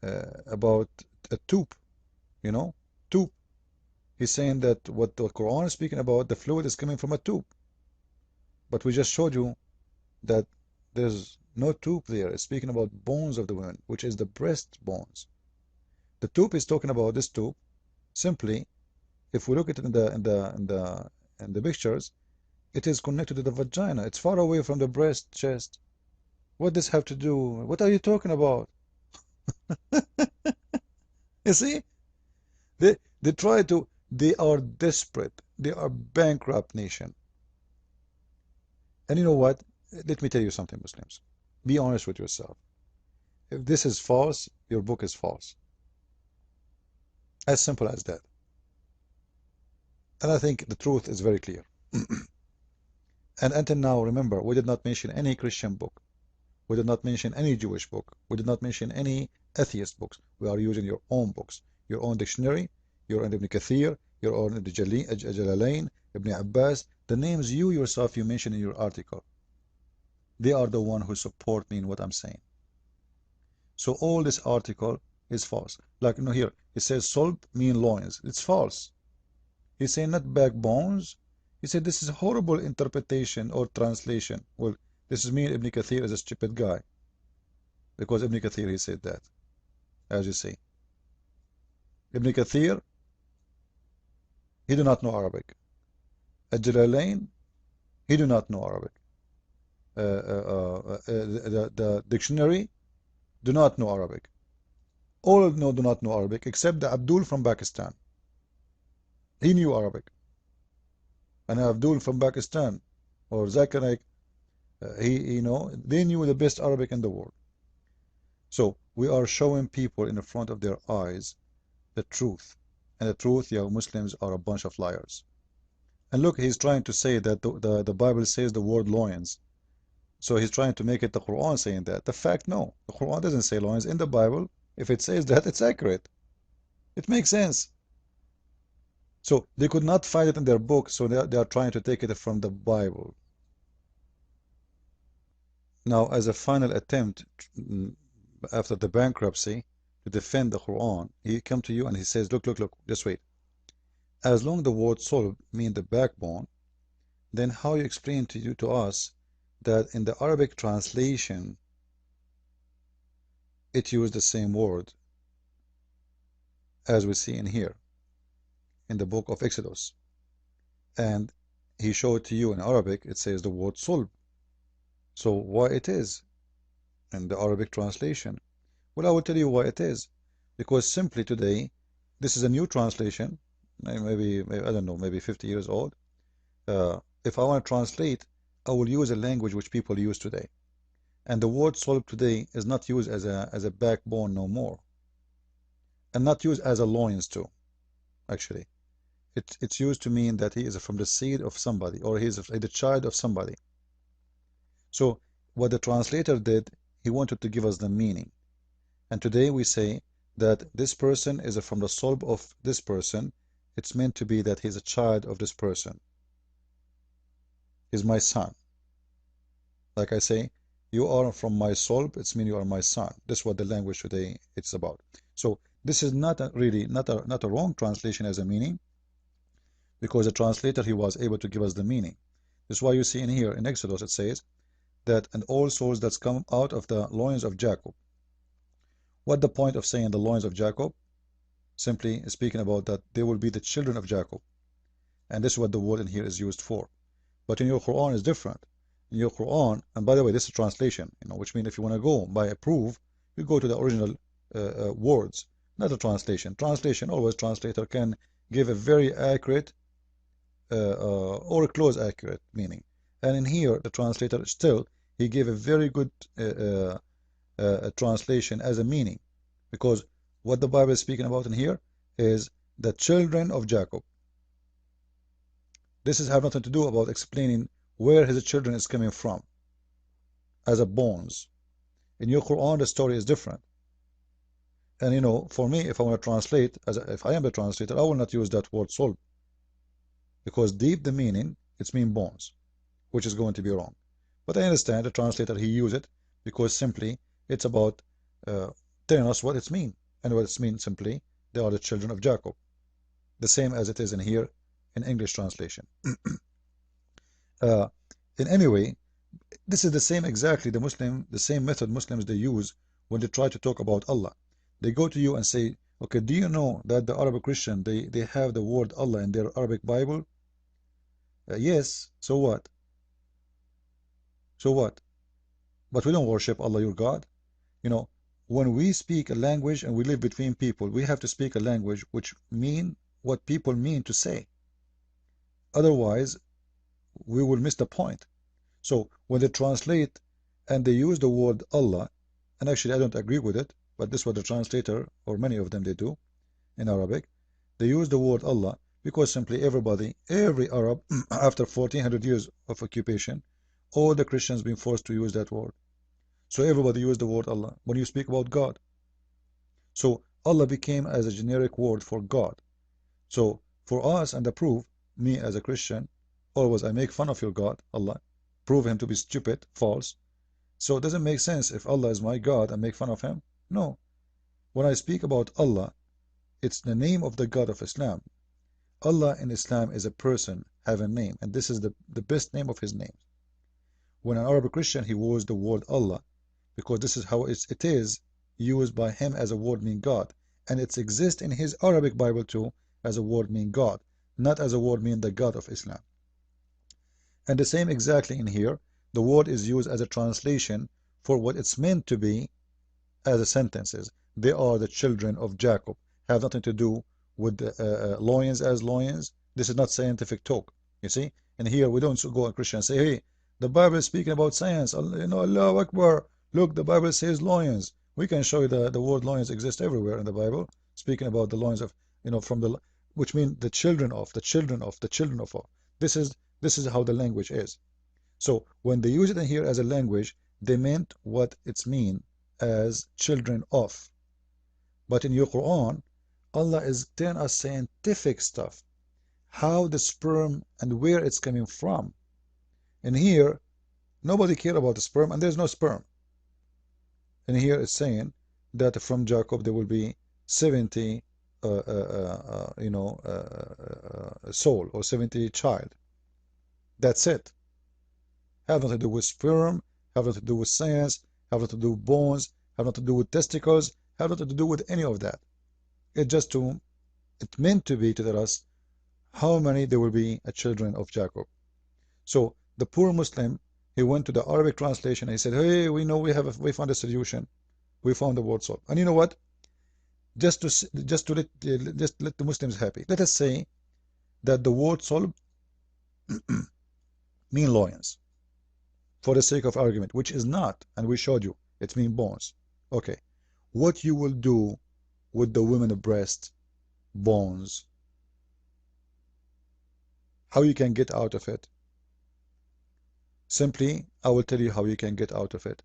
about a tube, you know, tube. He's saying that what the Quran is speaking about, the fluid is coming from a tube. But we just showed you that there's no tube there. It's speaking about bones of the women, which is the breast bones. The tube is talking about this tube. Simply, if we look at it in the pictures, it is connected to the vagina. It's far away from the breast, chest. What does have to do? What are you talking about? You see? They try to, they are desperate. They are bankrupt nation. And you know what? Let me tell you something, Muslims. Be honest with yourself. If this is false, your book is false. As simple as that. And I think the truth is very clear. And until now, remember, we did not mention any Christian book. We did not mention any Jewish book. We did not mention any atheist books. We are using your own books, your own dictionary, your own Ibn Kathir, your own Jalalain, Ibn Abbas, the names you yourself you mentioned in your article. They are the one who support me in what I'm saying. So all this article is false. Like, you know, here, it says sulb mean loins. It's false. He's saying not backbones. He said this is a horrible interpretation or translation. Well, this is me, Ibn Kathir is a stupid guy. Because Ibn Kathir, he said that, as you see. Ibn Kathir, he do not know Arabic. Al-Jalalain, he do not know Arabic. The dictionary do not know Arabic. All do not know Arabic except the Abdul from Pakistan. He knew Arabic. And Abdul from Pakistan or Zakir Naik, you know, they knew the best Arabic in the world. So we are showing people in the front of their eyes the truth. And the truth, yeah, Muslims are a bunch of liars. And look, he's trying to say that the Bible says the word loins. So he's trying to make it the Quran saying that. The fact, no. The Quran doesn't say loins. In the Bible, if it says that, it's accurate. It makes sense. So they could not find it in their book, so they are trying to take it from the Bible. Now, as a final attempt after the bankruptcy to defend the Quran, he come to you and he says, look, just wait. As long the word sulb mean the backbone, then how you explain to us that in the Arabic translation it used the same word as we see in here in the book of Exodus, and he showed to you in Arabic it says the word sulb. So why it is in the Arabic translation? Well, I will tell you why it is. Because simply today, this is a new translation, maybe I don't know, maybe 50 years old. If I want to translate, I will use a language which people use today. And the word sulb today is not used as a backbone no more. And not used as a loins too, actually. It's used to mean that he is from the seed of somebody, or he is the child of somebody. So what the translator did, he wanted to give us the meaning. And today we say that this person is from the sulb of this person. It's meant to be that he's a child of this person. He's my son. Like I say, you are from my sulb, it's mean you are my son. This is what the language today it's about. So this is not really not a wrong translation as a meaning, because the translator he was able to give us the meaning. This is why you see in here in Exodus it says that and all souls that's come out of the loins of Jacob. What the point of saying the loins of Jacob? Simply speaking about that they will be the children of Jacob. And this is what the word in here is used for. But in your Quran is different. In your Quran, and by the way, this is translation, which means if you want to go by a proof, you go to the original words, not a translation. Translation, always translator can give a very accurate or a close accurate meaning. And in here, the translator still, he gave a very good translation as a meaning, because what the Bible is speaking about in here is the children of Jacob. This is have nothing to do about explaining where his children is coming from as a bones. In your Quran, the story is different. And for me, if I want to translate, if I am the translator, I will not use that word sulb, because deep the meaning, it's mean bones, which is going to be wrong. But I understand the translator, he used it because simply it's about telling us what it's mean. And what it's mean simply, they are the children of Jacob. The same as it is in here in English translation. uh, in any way, this is the same exactly the same method Muslims they use when they try to talk about Allah. They go to you and say, okay, do you know that the Arabic Christian they have the word Allah in their Arabic Bible? Yes, so what? So what? But we don't worship Allah your God. You know, when we speak a language and we live between people, we have to speak a language which mean what people mean to say. Otherwise, we will miss the point. So when they translate and they use the word Allah, and actually I don't agree with it, but this is what the translator, or many of them they do in Arabic, they use the word Allah because simply every Arab, after 1400 years of occupation, all the Christians been forced to use that word. So everybody used the word Allah when you speak about God. So Allah became as a generic word for God. So for us, and the proof, me as a Christian, always I make fun of your God, Allah, prove him to be stupid, false. So it doesn't make sense if Allah is my God and make fun of him. No. When I speak about Allah, it's the name of the God of Islam. Allah in Islam is a person, have a name, and this is the best name of his name. When an Arabic Christian, he used the word Allah, because this is how it is used by him as a word meaning God. And it exists in his Arabic Bible too as a word meaning God, not as a word meaning the God of Islam. And the same exactly in here, the word is used as a translation for what it's meant to be as a sentences. They are the children of Jacob. Have nothing to do with loins as loins. This is not scientific talk, you see. And here we don't go and Christian say, hey, the Bible is speaking about science. You know, Allahu Akbar. Look, the Bible says loins. We can show you the word loins exists everywhere in the Bible, speaking about the loins of, you know, from the, which mean the children of, the children of, the children of all. This is how the language is. So when they use it in here as a language, they meant what it's mean as children of. But in your Quran, Allah is telling us scientific stuff, how the sperm and where it's coming from. And here, nobody care about the sperm, and there's no sperm. And here it's saying that from Jacob there will be 70 soul or 70 child. That's it. Have nothing to do with sperm, have nothing to do with science, have nothing to do with bones, have nothing to do with testicles, have nothing to do with any of that. It meant to be to tell us how many there will be children of Jacob. So the poor Muslim, he went to the Arabic translation and he said, hey, we know we found a solution. We found the word solve. And you know what? Just to let the Muslims happy. Let us say that the word solve mean loins, for the sake of argument, which is not, and we showed you, it mean bones. Okay. What you will do with the women breast bones? How you can get out of it? Simply, I will tell you how you can get out of it.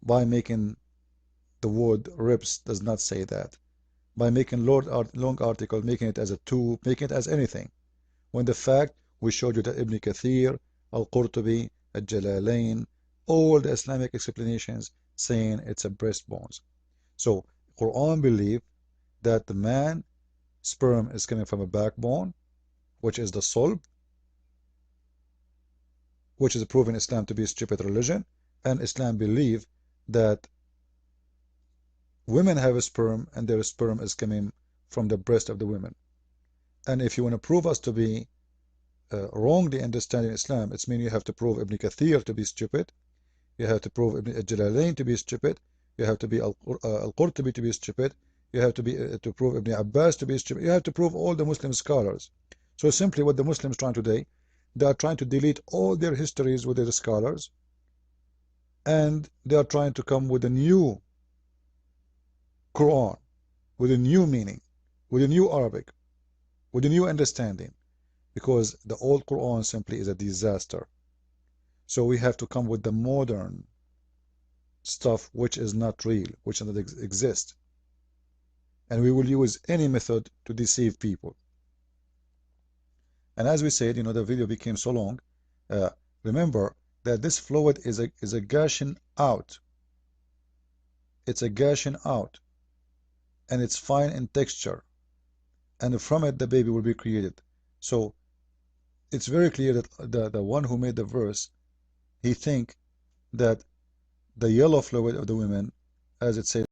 By making the word ribs does not say that. By making long article, making it as a two, making it as anything. When the fact, we showed you that Ibn Kathir, Al-Qurtubi, Al-Jalalain, all the Islamic explanations saying it's a breastbones. So, Quran believe that the man sperm is coming from a backbone, which is the sulb, which is proven Islam to be a stupid religion, and Islam believe that women have a sperm and their sperm is coming from the breast of the women. And if you want to prove us to be wrongly understanding Islam, it's mean you have to prove Ibn Kathir to be stupid, you have to prove Ibn Jalalain to be stupid, you have to be Al-Qurtubi to be stupid, you have to be to prove Ibn Abbas to be stupid, you have to prove all the Muslim scholars. So simply what the Muslims trying today, they are trying to delete all their histories with their scholars, and they are trying to come with a new Quran, with a new meaning, with a new Arabic, with a new understanding, because the old Quran simply is a disaster. So we have to come with the modern stuff which is not real, which does not exist. And we will use any method to deceive people. And as we said, you know, the video became so long. Remember that this fluid is a gushing out. It's a gashing out, and it's fine in texture, and from it the baby will be created. So it's very clear that the one who made the verse, he think that the yellow fluid of the women, as it says